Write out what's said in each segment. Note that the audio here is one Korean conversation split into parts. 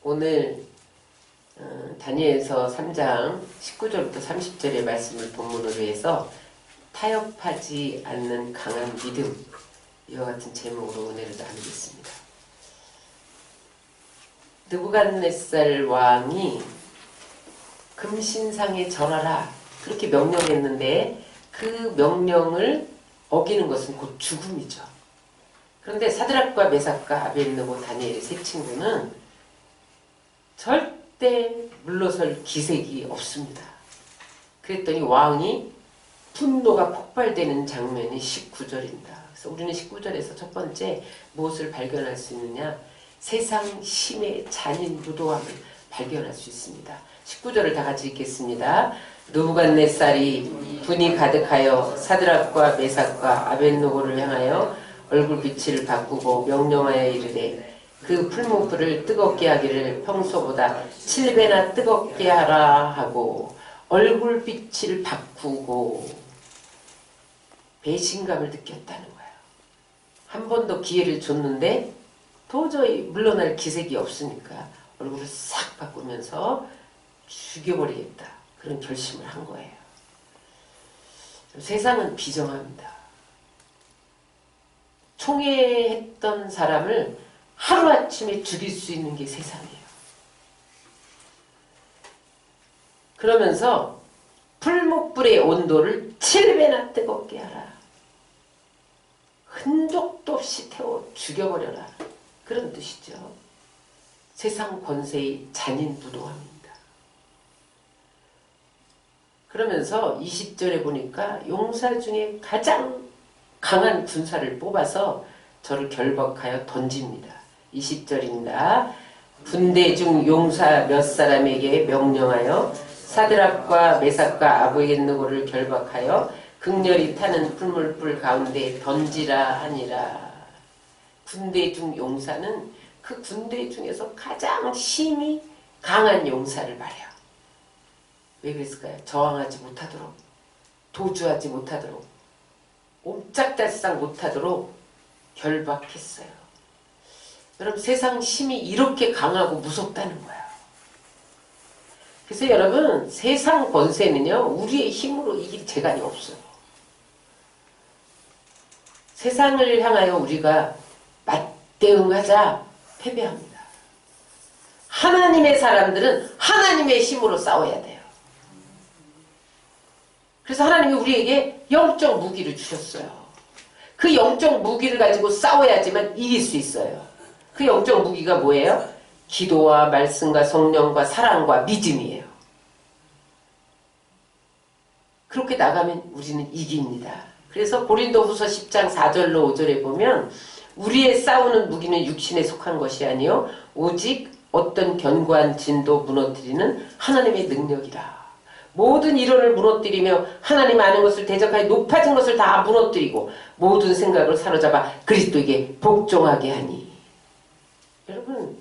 오늘 다니엘서 3장 19절부터 30절의 말씀을 본문으로 해서 타협하지 않는 강한 믿음, 이와 같은 제목으로 은혜를 나누겠습니다. 느부갓네살 왕이 금신상에 절하라 그렇게 명령했는데 그 명령을 어기는 것은 곧 죽음이죠. 그런데 사드락과 메삭과 아벳느고 다니엘의 세 친구는 절대 물러설 기색이 없습니다. 그랬더니 왕이 분노가 폭발되는 장면이 19절입니다. 그래서 우리는 19절에서 첫 번째 무엇을 발견할 수 있느냐? 세상 힘의 잔인 무도함을 발견할 수 있습니다. 19절을 다 같이 읽겠습니다. 느부갓네살이 분이 가득하여 사드락과 메삭과 아벳느고를 향하여 얼굴빛을 바꾸고 명령하여 이르되 그 풀무불을 뜨겁게 하기를 평소보다 7배나 뜨겁게 하라 하고 얼굴빛을 바꾸고 배신감을 느꼈다는 거예요. 한 번 더 기회를 줬는데 도저히 물러날 기색이 없으니까 얼굴을 싹 바꾸면서 죽여버리겠다. 그런 결심을 한 거예요. 세상은 비정합니다. 총애했던 사람을 하루아침에 죽일 수 있는 게 세상이에요. 그러면서 풀무불의 온도를 7배나 뜨겁게 하라. 흔적도 없이 태워 죽여버려라. 그런 뜻이죠. 세상 권세의 잔인 무도함입니다. 그러면서 20절에 보니까 용사 중에 가장 강한 군사를 뽑아서 저를 결박하여 던집니다. 20절입니다. 군대 중 용사 몇 사람에게 명령하여 사드락과 메삭과 아벳느고를 결박하여 극렬히 타는 풀무불 가운데 던지라 하니라. 군대 중 용사는 그 군대 중에서 가장 힘이 강한 용사를 말해요. 왜 그랬을까요? 저항하지 못하도록, 도주하지 못하도록, 옴짝달싹 못하도록 결박했어요. 여러분, 세상 힘이 이렇게 강하고 무섭다는 거예요. 그래서 여러분, 세상 권세는요, 우리의 힘으로 이길 재간이 없어요. 세상을 향하여 우리가 맞대응하자 패배합니다. 하나님의 사람들은 하나님의 힘으로 싸워야 돼요. 그래서 하나님이 우리에게 영적 무기를 주셨어요. 그 영적 무기를 가지고 싸워야지만 이길 수 있어요. 그 영적 무기가 뭐예요? 기도와 말씀과 성령과 사랑과 믿음이에요. 그렇게 나가면 우리는 이깁니다. 그래서 고린도후서 10장 4절로 5절에 보면 우리의 싸우는 무기는 육신에 속한 것이 아니요 오직 어떤 견고한 진도 무너뜨리는 하나님의 능력이라. 모든 이론을 무너뜨리며 하나님 아는 것을 대적하여 높아진 것을 다 무너뜨리고 모든 생각을 사로잡아 그리스도에게 복종하게 하니. 여러분,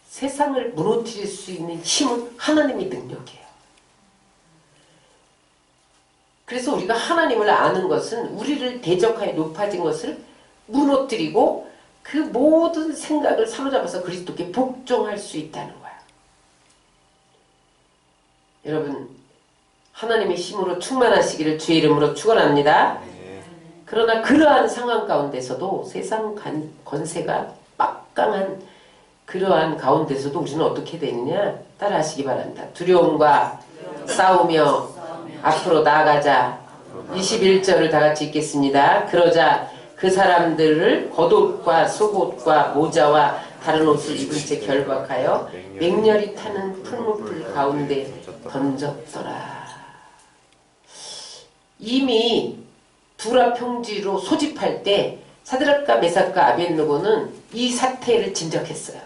세상을 무너뜨릴 수 있는 힘은 하나님의 능력이에요. 그래서 우리가 하나님을 아는 것은 우리를 대적하여 높아진 것을 무너뜨리고 그 모든 생각을 사로잡아서 그리스도께 복종할 수 있다는 거예요. 여러분, 하나님의 힘으로 충만하시기를 주의 이름으로 축원합니다. 그러나 그러한 상황 가운데서도 세상 권세가 막강한 그러한 가운데서도 우리는 어떻게 되느냐? 따라 하시기 바랍니다. 두려움과 싸우며 앞으로 나아가자. 21절을 다 같이 읽겠습니다. 그러자 그 사람들을 겉옷과 속옷과 모자와 다른 옷을 입은 채 결박하여 맹렬히 타는 풀무불 가운데 던졌더라. 이미 두라 평지로 소집할 때 사드락과 메삭과 아벳느고는 이 사태를 짐작했어요.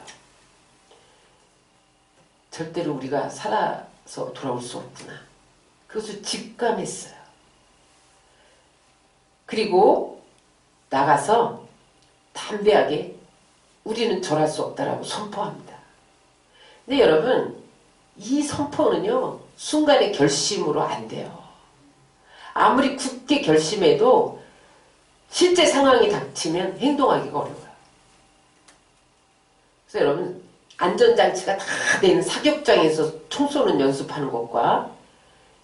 절대로 우리가 살아서 돌아올 수 없구나. 그것을 직감했어요. 그리고 나가서 담대하게 우리는 절할 수 없다라고 선포합니다. 근데 여러분, 이 선포는요, 순간의 결심으로 안 돼요. 아무리 굳게 결심해도 실제 상황이 닥치면 행동하기가 어려워요. 그래서 여러분, 안전장치가 다 된 사격장에서 총 쏘는 연습하는 것과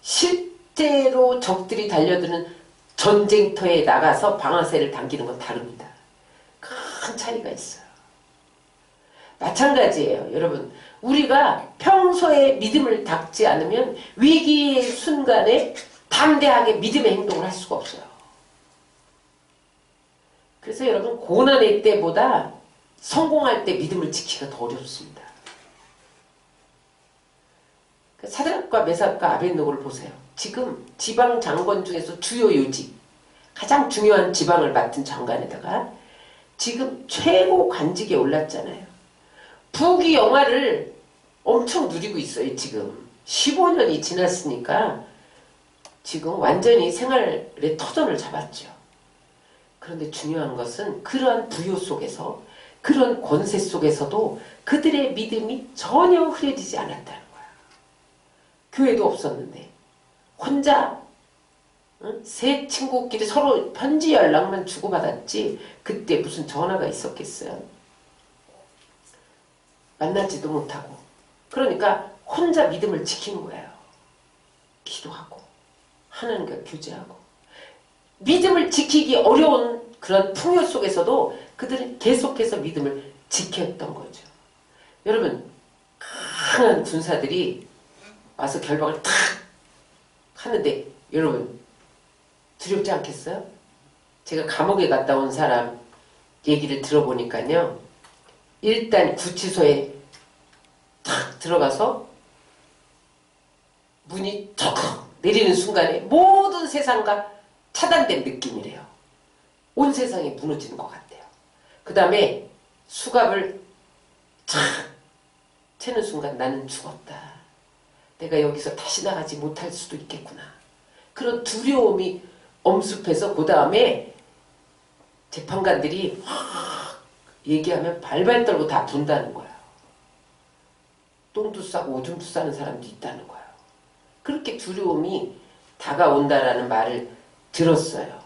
실제로 적들이 달려드는 전쟁터에 나가서 방아쇠를 당기는 건 다릅니다. 큰 차이가 있어요. 마찬가지예요. 여러분, 우리가 평소에 믿음을 닦지 않으면 위기의 순간에 담대하게 믿음의 행동을 할 수가 없어요. 그래서 여러분, 고난의 때보다 성공할 때 믿음을 지키기가 더 어렵습니다. 사드락과 메삭과 아벳느고를 보세요. 지금 지방 장관 중에서 주요 요직, 가장 중요한 지방을 맡은 장관에다가 지금 최고 관직에 올랐잖아요. 부귀 영화를 엄청 누리고 있어요. 지금 15년이 지났으니까 지금 완전히 생활의 터전을 잡았죠. 그런데 중요한 것은 그러한 부요 속에서, 그런 권세 속에서도 그들의 믿음이 전혀 흐려지지 않았다는 거야. 교회도 없었는데 혼자 세 친구끼리 서로 편지 연락만 주고받았지 그때 무슨 전화가 있었겠어요? 만나지도 못하고. 그러니까 혼자 믿음을 지킨 거예요. 기도하고 하나님과 교제하고. 믿음을 지키기 어려운 그런 풍요 속에서도 그들은 계속해서 믿음을 지켰던 거죠. 여러분, 강한 군사들이 와서 결박을 탁 하는데 여러분 두렵지 않겠어요? 제가 감옥에 갔다 온 사람 얘기를 들어보니까요. 일단 구치소에 탁 들어가서 문이 턱 내리는 순간에 모든 세상과 차단된 느낌이래요. 온 세상이 무너지는 것 같아요. 그 다음에 수갑을 착 채는 순간 나는 죽었다. 내가 여기서 다시 나가지 못할 수도 있겠구나. 그런 두려움이 엄습해서 그 다음에 재판관들이 확 얘기하면 발발 떨고 다 분다는 거예요. 똥도 싸고 오줌도 싸는 사람도 있다는 거예요. 그렇게 두려움이 다가온다라는 말을 들었어요.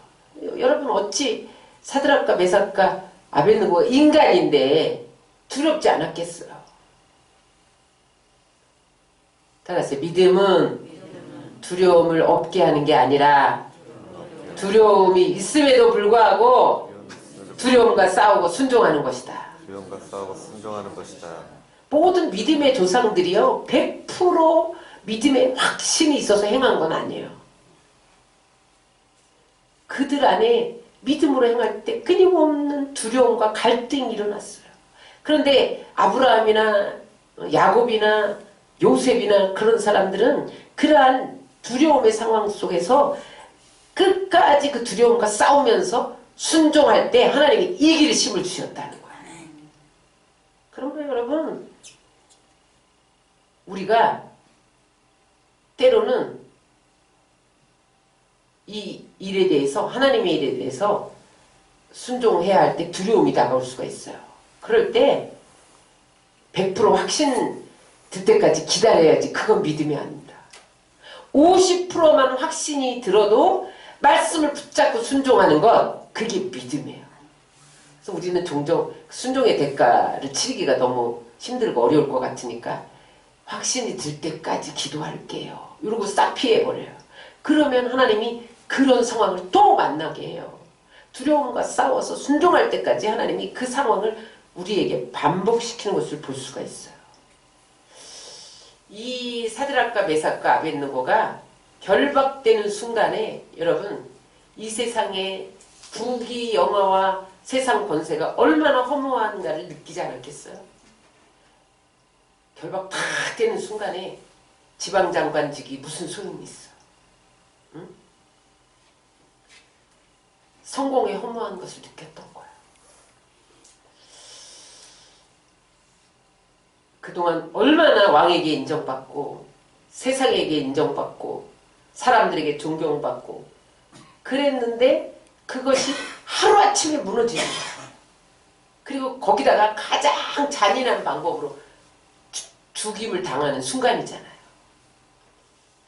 여러분 어찌 사드락과 메삭과 아벳느고가 인간인데 두렵지 않았겠어요? 따라서 믿음은 두려움을 없게 하는 게 아니라 두려움이 있음에도 불구하고 두려움과 싸우고 순종하는 것이다. 두려움과 싸우고 순종하는 것이다. 모든 믿음의 조상들이요 100% 믿음에 확신이 있어서 행한 건 아니에요. 그들 안에 믿음으로 행할 때 끊임없는 두려움과 갈등이 일어났어요. 그런데 아브라함이나 야곱이나 요셉이나 그런 사람들은 그러한 두려움의 상황 속에서 끝까지 그 두려움과 싸우면서 순종할 때 하나님이 이길 힘을 주셨다는 거예요. 그러면 여러분 우리가 때로는 이 일에 대해서 하나님의 일에 대해서 순종해야 할 때 두려움이 다가올 수가 있어요. 그럴 때 100% 확신 들 때까지 기다려야지. 그건 믿음이 아닙니다. 50%만 확신이 들어도 말씀을 붙잡고 순종하는 것, 그게 믿음이에요. 그래서 우리는 종종 순종의 대가를 치르기가 너무 힘들고 어려울 것 같으니까 확신이 들 때까지 기도할게요. 이러고 싹 피해버려요. 그러면 하나님이 그런 상황을 또 만나게 해요. 두려움과 싸워서 순종할 때까지 하나님이 그 상황을 우리에게 반복시키는 것을 볼 수가 있어요. 이 사드락과 메삭과 아벳느고가 결박되는 순간에 여러분 이 세상의 부귀 영화와 세상 권세가 얼마나 허무한가를 느끼지 않았겠어요? 결박 다 되는 순간에 지방장관직이 무슨 소용이 있어? 응? 성공의 허무한 것을 느꼈던 거야. 그동안 얼마나 왕에게 인정받고 세상에게 인정받고 사람들에게 존경받고 그랬는데 그것이 하루아침에 무너지는 거야. 그리고 거기다가 가장 잔인한 방법으로 죽임을 당하는 순간이잖아요.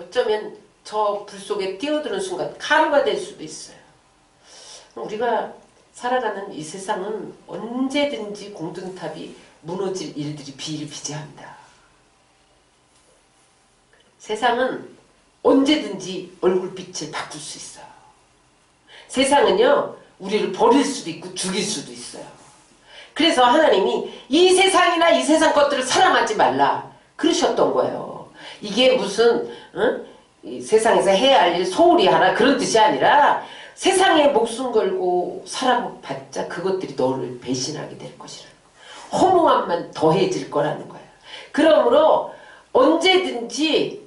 어쩌면 저 불 속에 뛰어드는 순간 가루가 될 수도 있어요. 우리가 살아가는 이 세상은 언제든지 공든탑이 무너질 일들이 비일비재합니다. 세상은 언제든지 얼굴빛을 바꿀 수 있어요. 세상은요, 우리를 버릴 수도 있고 죽일 수도 있어요. 그래서 하나님이 이 세상이나 이 세상 것들을 사랑하지 말라 그러셨던 거예요. 이게 무슨 이 세상에서 해야 할 일 소홀히 하라 그런 뜻이 아니라 세상에 목숨 걸고 살아봤자 그것들이 너를 배신하게 될 것이라는 거예요. 허무함만 더해질 거라는 거예요. 그러므로 언제든지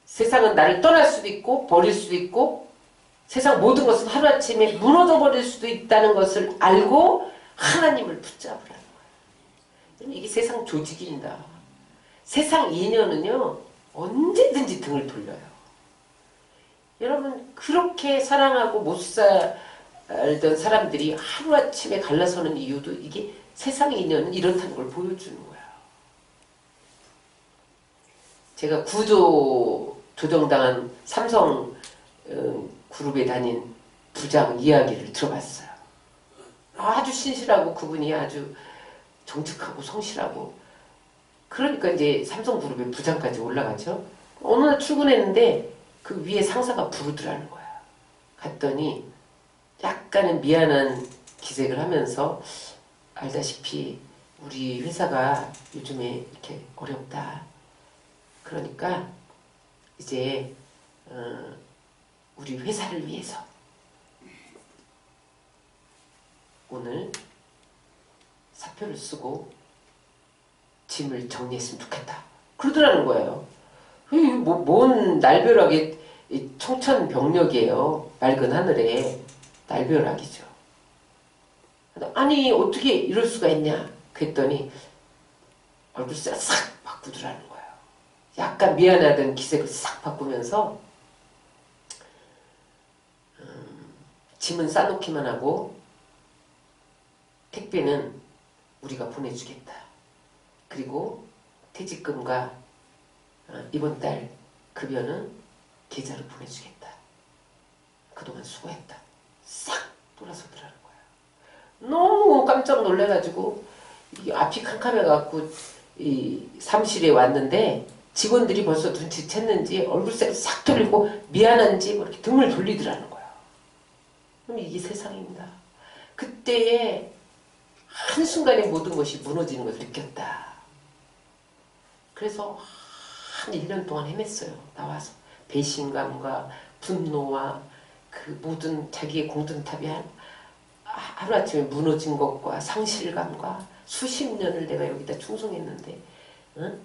세상은 나를 떠날 수도 있고 버릴 수도 있고 세상 모든 것은 하루아침에 무너져버릴 수도 있다는 것을 알고 하나님을 붙잡으라는 거예요. 이게 세상 조직입니다. 세상 인연은요 언제든지 등을 돌려요. 여러분 그렇게 사랑하고 못 살던 사람들이 하루아침에 갈라서는 이유도 이게 세상의 인연은 이렇다는 걸 보여주는 거예요. 제가 구조 조정당한 삼성 그룹에 다닌 부장 이야기를 들어봤어요. 아주 신실하고 그분이 아주 정직하고 성실하고 그러니까 이제 삼성그룹의 부장까지 올라가죠. 어느 날 출근했는데 그 위에 상사가 부르더라는 거야. 갔더니 약간은 미안한 기색을 하면서 알다시피 우리 회사가 요즘에 이렇게 어렵다. 그러니까 이제 우리 회사를 위해서 오늘 사표를 쓰고 짐을 정리했으면 좋겠다. 그러더라는 거예요. 뭔 날벼락에 청천벽력이에요. 맑은 하늘에 날벼락이죠. 아니 어떻게 이럴 수가 있냐 그랬더니 얼굴살 싹 바꾸더라는 거예요. 약간 미안하던 기색을 싹 바꾸면서 짐은 싸놓기만 하고 택배는 우리가 보내주겠다. 그리고 퇴직금과 이번 달 급여는 계좌로 보내주겠다. 그동안 수고했다. 싹 돌아서더라는 거예요. 너무 깜짝 놀래가지고 앞이 캄캄해갖고 이 사무실에 왔는데 직원들이 벌써 눈치챘는지 얼굴색을 싹 돌리고 미안한지 뭐 이렇게 등을 돌리더라는 거예요. 그럼 이게 세상입니다. 그때에 한순간에 모든 것이 무너지는 것을 느꼈다. 그래서 한 1년 동안 헤맸어요. 나와서 배신감과 분노와 그 모든 자기의 공든탑이 하루아침에 무너진 것과 상실감과 수십 년을 내가 여기다 충성했는데 응?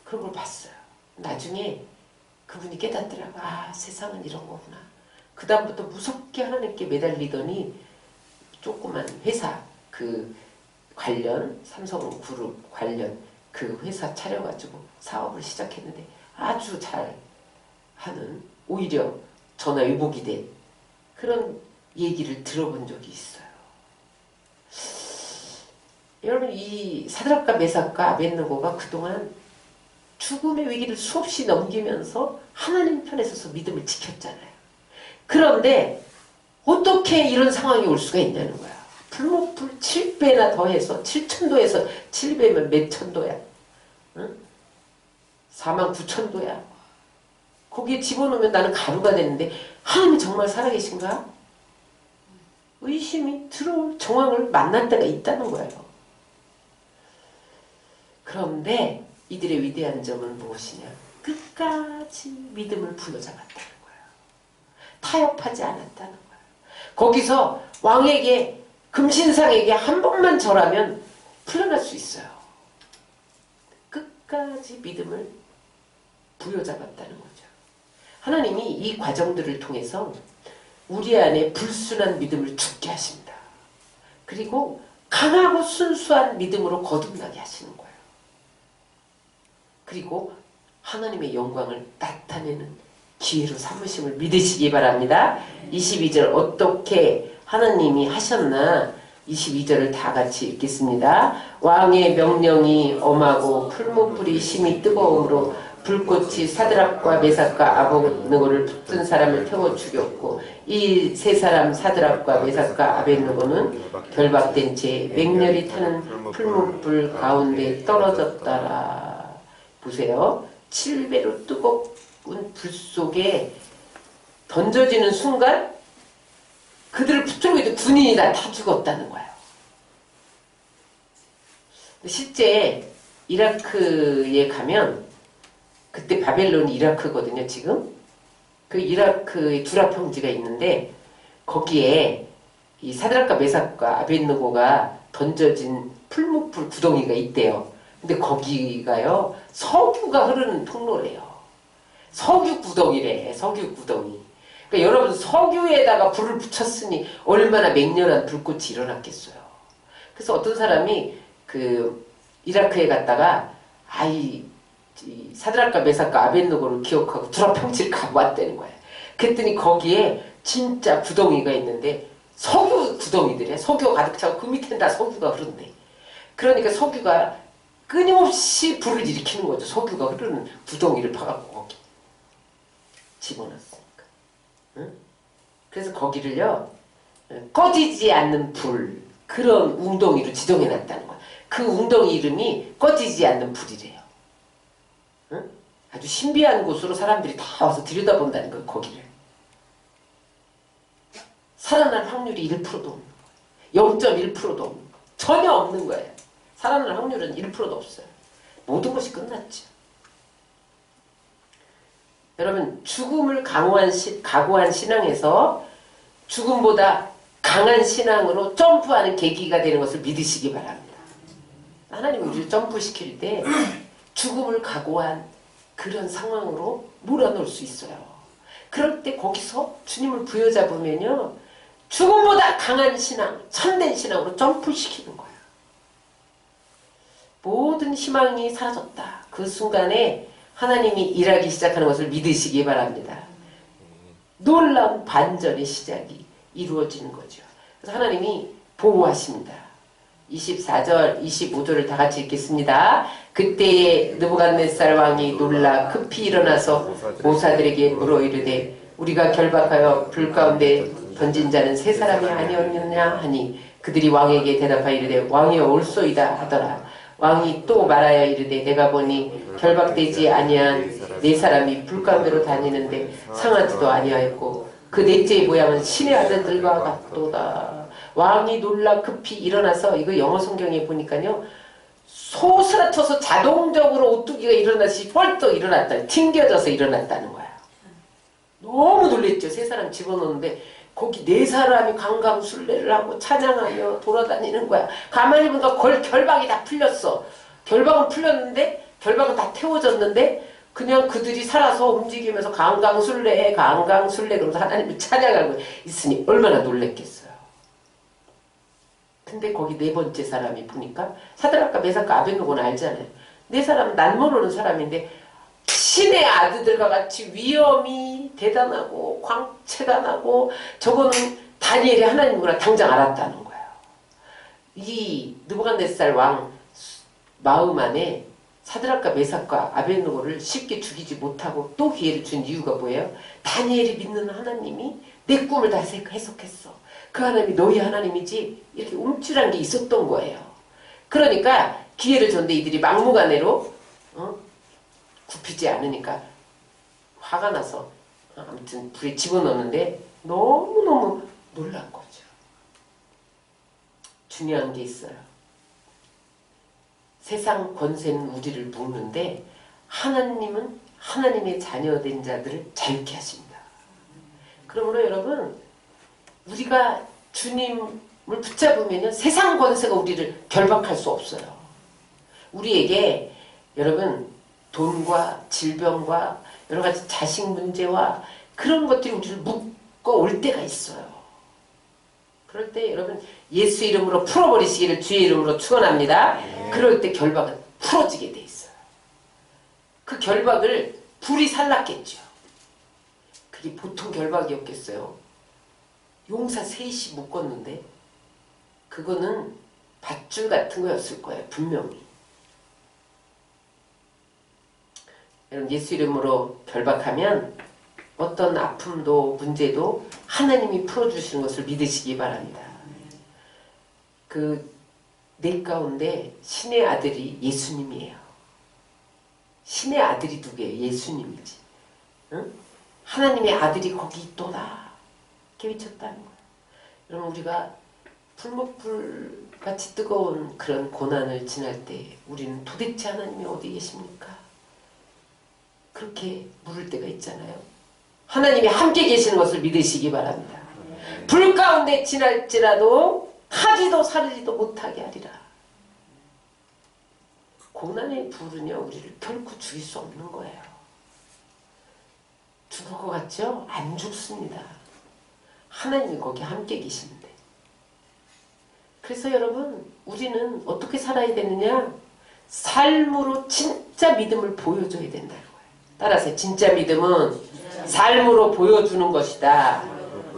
그런 걸 봤어요. 나중에 그분이 깨닫더라고. 아 세상은 이런 거구나. 그 다음부터 무섭게 하나님께 매달리더니 조그만 회사 그 관련 삼성그룹 관련 그 회사 차려가지고 사업을 시작했는데 아주 잘 하는 오히려 전화위복이 된 그런 얘기를 들어본 적이 있어요. 여러분 이 사드락과 메삭과 아벳느고가 그동안 죽음의 위기를 수없이 넘기면서 하나님 편에 서서 믿음을 지켰잖아요. 그런데 어떻게 이런 상황이 올 수가 있냐는 거야. 불목불 7배나 더해서 7천도에서 7배면 몇 천도야? 응? 49,000도야. 거기에 집어넣으면 나는 가루가 되는데 하나님이 정말 살아계신가? 의심이 들어올 정황을 만날 때가 있다는 거예요. 그런데 이들의 위대한 점은 무엇이냐? 끝까지 믿음을 부여잡았다는 거예요. 타협하지 않았다는 거예요. 거기서 왕에게 금신상에게 한 번만 절하면 풀려날 수 있어요. 끝까지 믿음을 부여잡았다는 거죠. 하나님이 이 과정들을 통해서 우리 안에 불순한 믿음을 죽게 하십니다. 그리고 강하고 순수한 믿음으로 거듭나게 하시는 거예요. 그리고 하나님의 영광을 나타내는 기회로 삼으심을 믿으시기 바랍니다. 22절 어떻게 하나님이 하셨나 22절을 다 같이 읽겠습니다. 왕의 명령이 엄하고 풀무불이 심히 뜨거움으로 불꽃이 사드락과 메삭과 아벳느고를 붙든 사람을 태워 죽였고 이 세 사람 사드락과 메삭과 아벳느고는 결박된 채 맹렬히 타는 풀무불 가운데 떨어졌더라. 보세요. 7배로 뜨거운 불 속에 던져지는 순간 그들을 붙들고 있던 군인이 다 죽었다는 거예요. 실제 이라크에 가면 그때 바벨론이 이라크거든요. 지금 그 이라크의 두라 평지가 있는데 거기에 이 사드락과 메삭과 아벳느고가 던져진 풀무불 구덩이가 있대요. 근데 거기가요 석유가 흐르는 통로래요. 석유 구덩이래. 석유 구덩이. 그러니까 여러분 석유에다가 불을 붙였으니 얼마나 맹렬한 불꽃이 일어났겠어요. 그래서 어떤 사람이 그 이라크에 갔다가 이 사드락과 메삭과 아벳느고를 기억하고 두라 평지를 가고 왔다는 거예요. 그랬더니 거기에 진짜 구덩이가 있는데 석유 구덩이들이야. 석유가 가득 차고 그 밑에는 다 석유가 흐른대. 그러니까 석유가 끊임없이 불을 일으키는 거죠. 석유가 흐르는 구덩이를 파갖고 거기 집어넣었으니까. 응? 그래서 거기를요 꺼지지 않는 불 그런 웅덩이로 지정해놨다는 거야. 그 웅덩이 이름이 꺼지지 않는 불이래요. 응? 아주 신비한 곳으로 사람들이 다 와서 들여다본다는 거예요. 거기를. 살아날 확률이 1%도 없는 거예요. 0.1%도 없는 거예요. 전혀 없는 거예요. 살아날 확률은 1%도 없어요. 모든 것이 끝났죠. 여러분 죽음을 각오한 신앙에서 죽음보다 강한 신앙으로 점프하는 계기가 되는 것을 믿으시기 바랍니다. 하나님이 우리를 점프시킬 때 죽음을 각오한 그런 상황으로 몰아넣을 수 있어요. 그럴 때 거기서 주님을 부여잡으면요 죽음보다 강한 신앙, 참된 신앙으로 점프시키는 거예요. 모든 희망이 사라졌다. 그 순간에 하나님이 일하기 시작하는 것을 믿으시기 바랍니다. 놀라운 반전의 시작이 이루어지는 거죠. 그래서 하나님이 보호하십니다. 24절, 25절을 다 같이 읽겠습니다. 그때에 느부갓네살 왕이 놀라 급히 일어나서 모사들에게 물어 이르되 우리가 결박하여 불 가운데 던진 자는 세 사람이 아니었느냐 하니 그들이 왕에게 대답하여 이르되 왕이여 올소이다 하더라. 왕이 또 말하여 이르되 내가 보니 결박되지 아니한 네 사람이 불 가운데로 다니는데 상하지도 아니하였고 그 넷째의 모양은 신의 아들들과 같도다. 왕이 놀라 급히 일어나서 이거 영어 성경에 보니까요 소스라쳐서 자동적으로 오뚜기가 일어나시 펄떡 일어났다. 튕겨져서 일어났다는 거야. 너무 놀랬죠. 세 사람 집어넣는데 거기 네 사람이 강강술래를 하고 찬양하며 돌아다니는 거야. 가만히 보니까 결박이 다 풀렸어. 결박은 풀렸는데 결박은 다 태워졌는데 그냥 그들이 살아서 움직이면서 강강술래 그러면서 하나님을 찬양하고 있으니 얼마나 놀랬겠어요. 근데 거기 네 번째 사람이 보니까 사드락과 메삭과 아벳느고는 알잖아요. 네 사람은 난 모르는 사람인데 신의 아들들과 같이 위엄이 대단하고 광채가 나고 저거는 다니엘이 하나님이구나 당장 알았다는 거예요. 이 느부갓네살 왕 마음 안에 사드락과 메삭과 아벳느고를 쉽게 죽이지 못하고 또 기회를 준 이유가 뭐예요? 다니엘이 믿는 하나님이 내 꿈을 다 해석했어. 그 하나님이 너희 하나님이지 이렇게 움찔한 게 있었던 거예요. 그러니까 기회를 줬는데 이들이 막무가내로 굽히지 않으니까 화가 나서 아무튼 불에 집어넣는데 너무너무 놀란 거죠. 중요한 게 있어요. 세상 권세는 우리를 묶는데 하나님은 하나님의 자녀된 자들을 자유케 하십니다. 그러므로 여러분 우리가 주님을 붙잡으면 세상 권세가 우리를 결박할 수 없어요. 우리에게 여러분 돈과 질병과 여러 가지 자식 문제와 그런 것들이 우리를 묶어 올 때가 있어요. 그럴 때 여러분 예수 이름으로 풀어버리시기를 주의 이름으로 축원합니다. 그럴 때 결박은 풀어지게 돼 있어요. 그 결박을 불이 살랐겠죠. 그게 보통 결박이었겠어요. 용사 셋이 묶었는데 그거는 밧줄 같은 거였을 거예요. 분명히. 여러분 예수 이름으로 결박하면 어떤 아픔도 문제도 하나님이 풀어주시는 것을 믿으시기 바랍니다. 내 가운데 신의 아들이 예수님이에요. 신의 아들이 누구예요? 예수님이지. 응? 하나님의 아들이 거기 있도다. 이렇게 외쳤다는 거예요. 여러분 우리가 불목불같이 뜨거운 그런 고난을 지날 때 우리는 도대체 하나님이 어디 계십니까? 그렇게 물을 때가 있잖아요. 하나님이 함께 계시는 것을 믿으시기 바랍니다. 불 가운데 지날지라도 타지도 사르지도 못하게 하리라. 고난의 불은요 우리를 결코 죽일 수 없는 거예요. 죽을 것 같죠? 안 죽습니다. 하나님이 거기 함께 계시는데. 그래서 여러분 우리는 어떻게 살아야 되느냐? 삶으로 진짜 믿음을 보여줘야 된다는 거예요. 따라서 진짜 믿음은 삶으로 보여주는 것이다.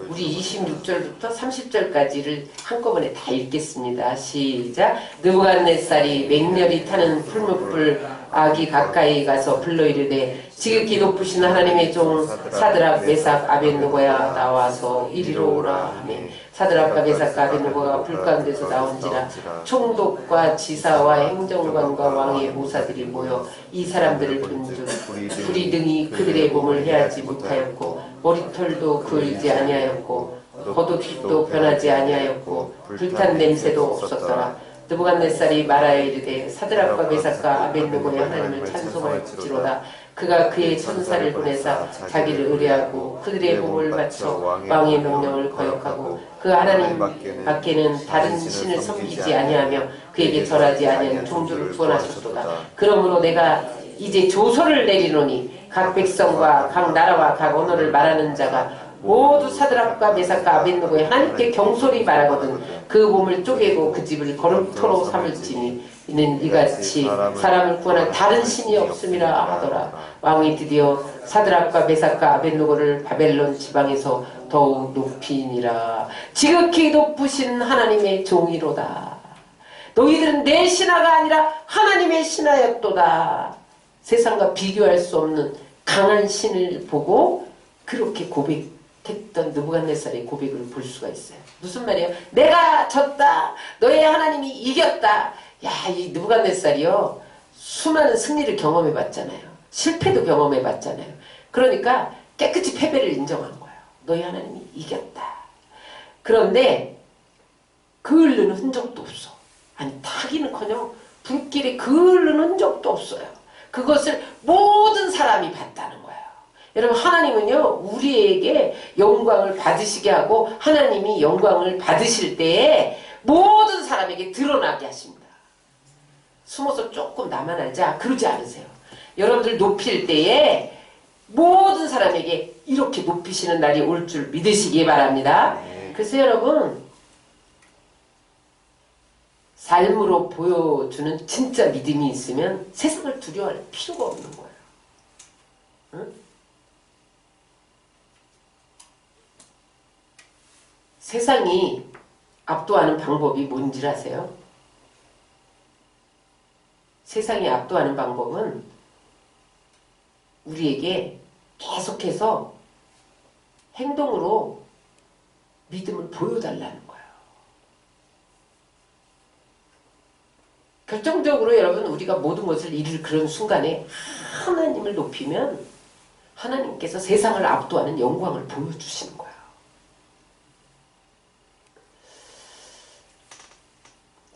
우리 26절부터 30절까지를 한꺼번에 다 읽겠습니다. 시작. 느부갓네살이 맹렬히 타는 풀무불 아기 가까이 가서 불러 이르되 지극히 높으신 하나님의 종 사드락 메삭 아벳느고야 나와서 이리로 오라 하매 사드락과 메삭과 아벳느고가 불 가운데서 나온지라 총독과 지사와 행정관과 왕의 모사들이 모여 이 사람들을 본즉 불이 등이 그들의 몸을 해하지 못하였고 머리털도 그을지 아니하였고 겉옷도 변하지 아니하였고 불탄 냄새도 없었더라. 느부갓네살이 말하여 이르되 사드락과 메삭과 아벳느고의 하나님을 찬송할지로다. 그가 그의 천사를 보내사 자기를 의뢰하고 그들의 몸을 바쳐 왕의 명령을 거역하고 그 하나님 밖에는 다른 신을 섬기지 아니하며 그에게 절하지 아니한 종주를 구원하셨도다. 그러므로 내가 이제 조서를 내리노니 각 백성과 각 나라와 각 언어를 말하는 자가 모두 사드락과 메삭과 아벳느고의 하나님께 경솔히 말하거든 그 몸을 쪼개고 그 집을 거름토로 삼을지니 이는 이같이 사람을 구원할 다른 신이 없음이라 하더라. 왕이 드디어 사드락과 메삭과 아벳느고를 바벨론 지방에서 더욱 높이니라. 지극히 높으신 하나님의 종이로다. 너희들은 내 신하가 아니라 하나님의 신하였도다. 세상과 비교할 수 없는 강한 신을 보고 그렇게 고백했던 느부갓네살의 고백을 볼 수가 있어요. 무슨 말이에요? 내가 졌다. 너의 하나님이 이겼다. 야, 이 느부갓네살이요 수많은 승리를 경험해 봤잖아요. 실패도 경험해 봤잖아요. 그러니까 깨끗이 패배를 인정한 거예요. 너희 하나님이 이겼다. 그런데 그을르는 흔적도 없어. 아니 타기는커녕 불길에 그을르는 흔적도 없어요. 그것을 모든 사람이 봤다는 거예요. 여러분 하나님은요 우리에게 영광을 받으시게 하고 하나님이 영광을 받으실 때에 모든 사람에게 드러나게 하십니다. 숨어서 조금 나만 알자 그러지 않으세요. 여러분들 높일 때에 모든 사람에게 이렇게 높이시는 날이 올 줄 믿으시기 바랍니다. 그래서 여러분 삶으로 보여주는 진짜 믿음이 있으면 세상을 두려워할 필요가 없는 거예요. 응? 세상이 압도하는 방법이 뭔지 아세요? 세상이 압도하는 방법은 우리에게 계속해서 행동으로 믿음을 보여달라는 거예요. 결정적으로 여러분 우리가 모든 것을 이룰 그런 순간에 하나님을 높이면 하나님께서 세상을 압도하는 영광을 보여주시는 거예요.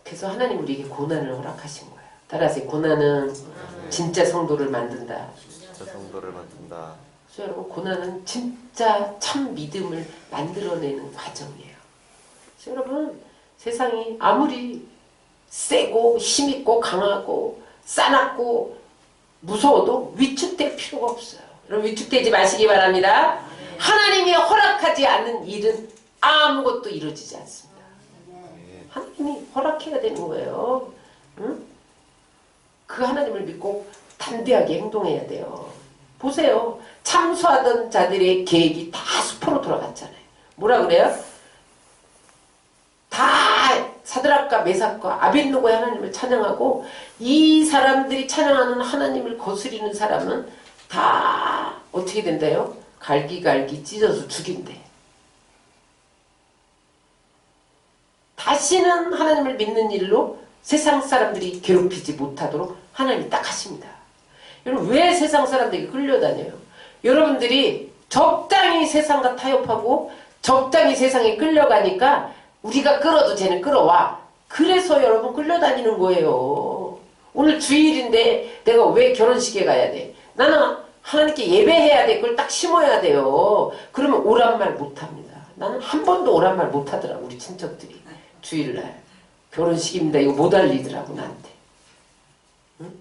그래서 하나님 우리에게 고난을 허락하신 거예요. 따라서 고난은 진짜 성도를 만든다. 진짜 성도를 만든다. 그래서 여러분 고난은 진짜 참 믿음을 만들어내는 과정이에요. 그래서 여러분 세상이 아무리 세고 힘있고 강하고 싸납고 무서워도 위축될 필요가 없어요. 여러분 위축되지 마시기 바랍니다. 하나님이 허락하지 않는 일은 아무것도 이루어지지 않습니다. 하나님이 허락해야 되는 거예요. 응? 그 하나님을 믿고 담대하게 행동해야 돼요. 보세요. 참수하던 자들의 계획이 다 수포로 돌아갔잖아요. 뭐라 그래요? 다 사드락과 메삭과 아벳느고의 하나님을 찬양하고 이 사람들이 찬양하는 하나님을 거스리는 사람은 다 어떻게 된대요? 갈기갈기 찢어서 죽인대. 다시는 하나님을 믿는 일로 세상 사람들이 괴롭히지 못하도록 하나님이 딱 하십니다. 여러분 왜 세상 사람들이 끌려다녀요? 여러분들이 적당히 세상과 타협하고 적당히 세상에 끌려가니까 우리가 끌어도 쟤는 끌어와. 그래서 여러분 끌려다니는 거예요. 오늘 주일인데 내가 왜 결혼식에 가야 돼? 나는 하나님께 예배해야 돼. 그걸 딱 심어야 돼요. 그러면 오란 말 못합니다. 나는 한 번도 오란 말 못하더라. 우리 친척들이. 주일날. 결혼식입니다. 이거 못 알리더라고 나한테. 응?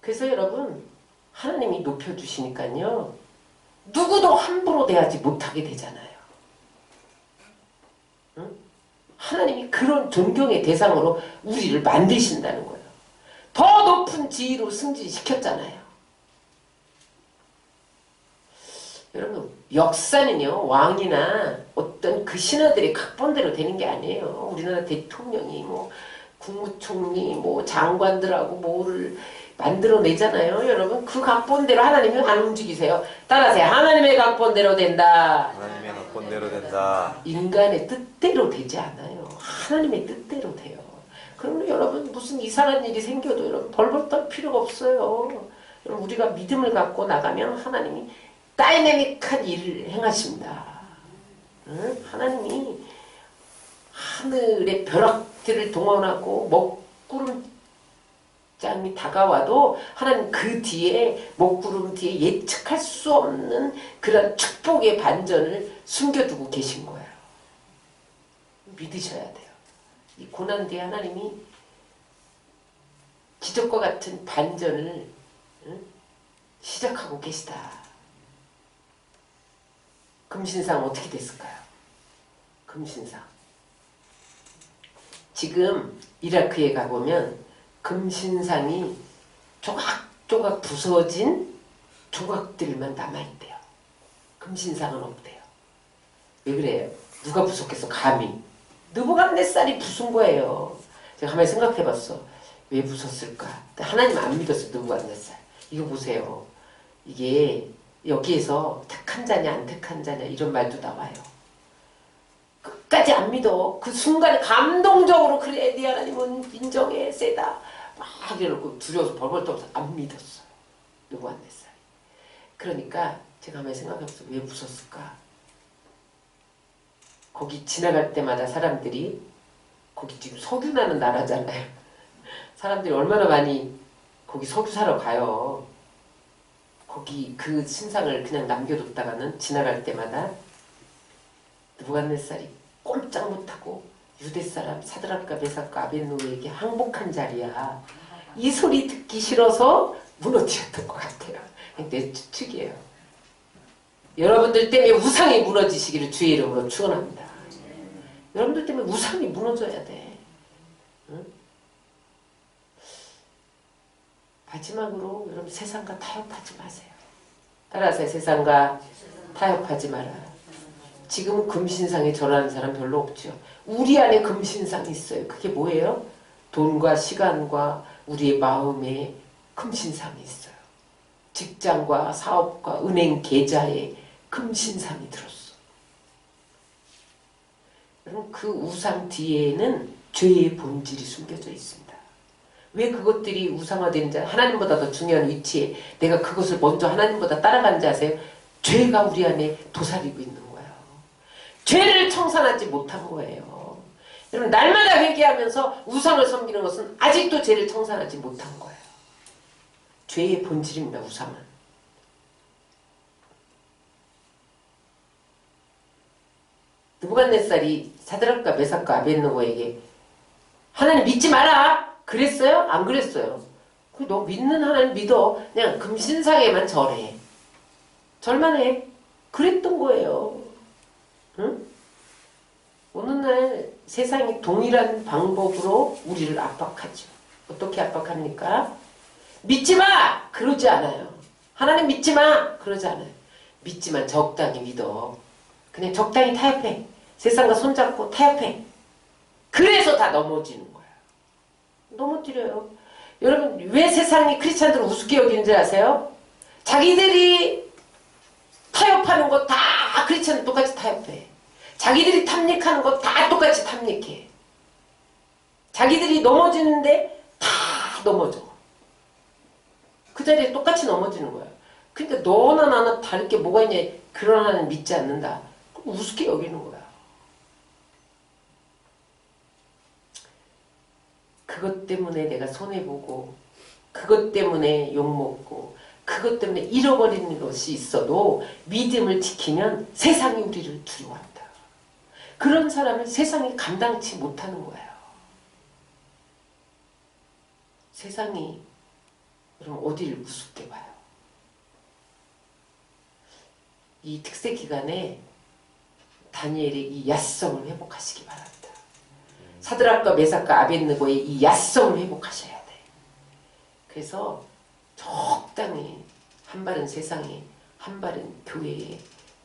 그래서 여러분 하나님이 높여주시니까요. 누구도 함부로 대하지 못하게 되잖아요. 응? 하나님이 그런 존경의 대상으로 우리를 만드신다는 거예요. 더 높은 지위로 승진시켰잖아요. 여러분 역사는요 왕이나 어떤 그 신하들의 각본대로 되는 게 아니에요. 우리나라 대통령이 뭐 국무총리 뭐 장관들하고 뭐를 만들어내잖아요. 여러분 그 각본대로 하나님이 안 움직이세요. 따라하세요. 하나님의 각본대로 된다. 하나님의 각본대로 된다. 인간의 뜻대로 되지 않아요. 하나님의 뜻대로 돼요. 그러면 여러분 무슨 이상한 일이 생겨도 여러분 벌벌 떨 필요가 없어요. 여러분 우리가 믿음을 갖고 나가면 하나님이 다이내믹한 일을 행하십니다. 응? 하나님이 하늘의 벼락들을 동원하고 먹구름장이 다가와도 하나님 그 뒤에 먹구름 뒤에 예측할 수 없는 그런 축복의 반전을 숨겨두고 계신 거예요. 믿으셔야 돼요. 이 고난 뒤에 하나님이 기적과 같은 반전을 시작하고 계시다. 금신상 어떻게 됐을까요? 금신상. 지금 이라크에 가보면 금신상이 조각조각 부서진 조각들만 남아있대요. 금신상은 없대요. 왜 그래요? 누가 부쉈겠어? 감히. 느부갓네살이 부순 거예요. 제가 가만히 생각해봤어. 왜 부쉈을까? 하나님 안 믿었어. 느부갓네살. 이거 보세요. 이게 여기에서 택한 자냐 안 택한 자냐 이런 말도 나와요. 끝까지 안 믿어. 그 순간에 감동적으로 그래 네 하나님은 인정해 세다 막 이러고 두려워서 벌벌 떨면서 안 믿었어요. 느부갓네살. 그러니까 제가 가만히 생각해봤어. 왜 부쉈을까? 거기 지나갈 때마다 사람들이 거기 지금 석유 나는 나라잖아요. 사람들이 얼마나 많이 거기 석유 사러 가요. 거기 그 신상을 그냥 남겨뒀다가는 지나갈 때마다 느부갓네살이 꼼짝 못하고 유대 사람 사드락과 메삭과 아벳느고에게 항복한 자리야. 이 소리 듣기 싫어서 무너뜨렸던 것 같아요. 내 추측이에요. 여러분들 때문에 우상이 무너지시기를 주의 이름으로 축원합니다. 여러분들 때문에 우상이 무너져야 돼. 응? 마지막으로 여러분 세상과 타협하지 마세요. 따라하세요. 세상과 타협하지 마라. 지금 금신상에 절하는 사람 별로 없죠. 우리 안에 금신상이 있어요. 그게 뭐예요? 돈과 시간과 우리의 마음에 금신상이 있어요. 직장과 사업과 은행 계좌에 금신상이 들었어. 여러분 그 우상 뒤에는 죄의 본질이 숨겨져 있습니다. 왜 그것들이 우상화되는지 하나님보다 더 중요한 위치에 내가 그것을 먼저 하나님보다 따라가는지 아세요? 죄가 우리 안에 도사리고 있는 거예요. 죄를 청산하지 못한 거예요. 여러분 날마다 회개하면서 우상을 섬기는 것은 아직도 죄를 청산하지 못한 거예요. 죄의 본질입니다. 우상은. 느부갓네살이 사드락과 메삭과 아벳느고에게 하나님 믿지 마라 그랬어요? 안 그랬어요? 너 믿는 하나님 믿어. 그냥 금신상에만 절해. 절만 해. 그랬던 거예요. 응? 어느 날 세상이 동일한 방법으로 우리를 압박하죠. 어떻게 압박합니까? 믿지 마! 그러지 않아요. 하나님 믿지 마! 그러지 않아요. 믿지만 적당히 믿어. 그냥 적당히 타협해. 세상과 손잡고 타협해. 그래서 다 넘어지는 거야. 넘어뜨려요. 여러분 왜 세상이 크리스찬들을 우습게 여기는 줄 아세요? 자기들이 타협하는 거 다 크리스찬들 똑같이 타협해. 자기들이 탐닉하는 거 다 똑같이 탐닉해. 자기들이 넘어지는데 다 넘어져. 그 자리에 똑같이 넘어지는 거야. 그러니까 너나 나나 다를 게 뭐가 있냐. 그런 하나님 믿지 않는다. 우습게 여기는 거야. 그것 때문에 내가 손해보고 그것 때문에 욕먹고 그것 때문에 잃어버리는 것이 있어도 믿음을 지키면 세상이 우리를 두려워한다. 그런 사람은 세상이 감당치 못하는 거예요. 세상이 그럼 어디를 우습게 봐요? 이 특세 기간에 다니엘의 이 야성을 회복하시기 바랍니다. 사드락과 메삭과 아벳느고의 이 야성을 회복하셔야 돼. 그래서 적당히 한 발은 세상에 한 발은 교회에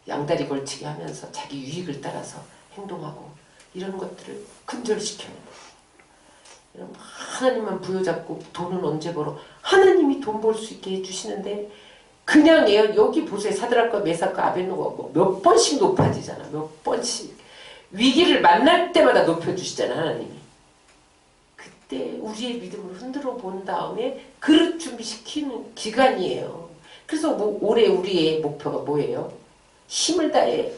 양다리 걸치게 하면서 자기 유익을 따라서 행동하고 이런 것들을 근절시켜야 돼. 여러분 하나님만 부여잡고 돈은 언제 벌어? 하나님이 돈 벌 수 있게 해주시는데 그냥이에요. 여기 보세요. 사드락과 메삭과 아벳느고가 몇 번씩 높아지잖아. 몇 번씩. 위기를 만날 때마다 높여주시잖아 하나님이. 그때 우리의 믿음을 흔들어 본 다음에 그릇 준비시키는 기간이에요. 그래서 올해 우리의 목표가 뭐예요? 힘을 다해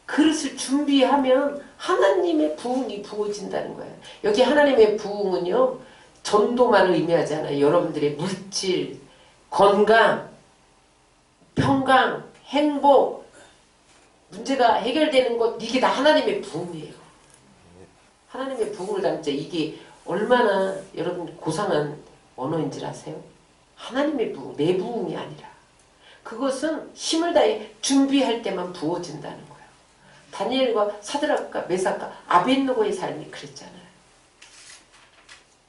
그릇을 준비하면 하나님의 부흥이 부어진다는 거예요. 여기 하나님의 부흥은요 전도만을 의미하지 않아요. 여러분들의 물질, 건강, 평강, 행복, 문제가 해결되는 것 이게 다 하나님의 부흥이에요. 하나님의 부흥을 담자. 이게 얼마나 여러분 고상한 언어인지 아세요? 하나님의 부흥, 내 부흥이 아니라 그것은 힘을 다해 준비할 때만 부어진다는 거예요. 다니엘과 사드락과 메삭과 아벳느고의 삶이 그랬잖아요.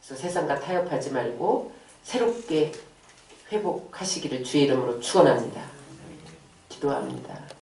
그래서 세상과 타협하지 말고 새롭게 회복하시기를 주의 이름으로 축원합니다. 기도합니다.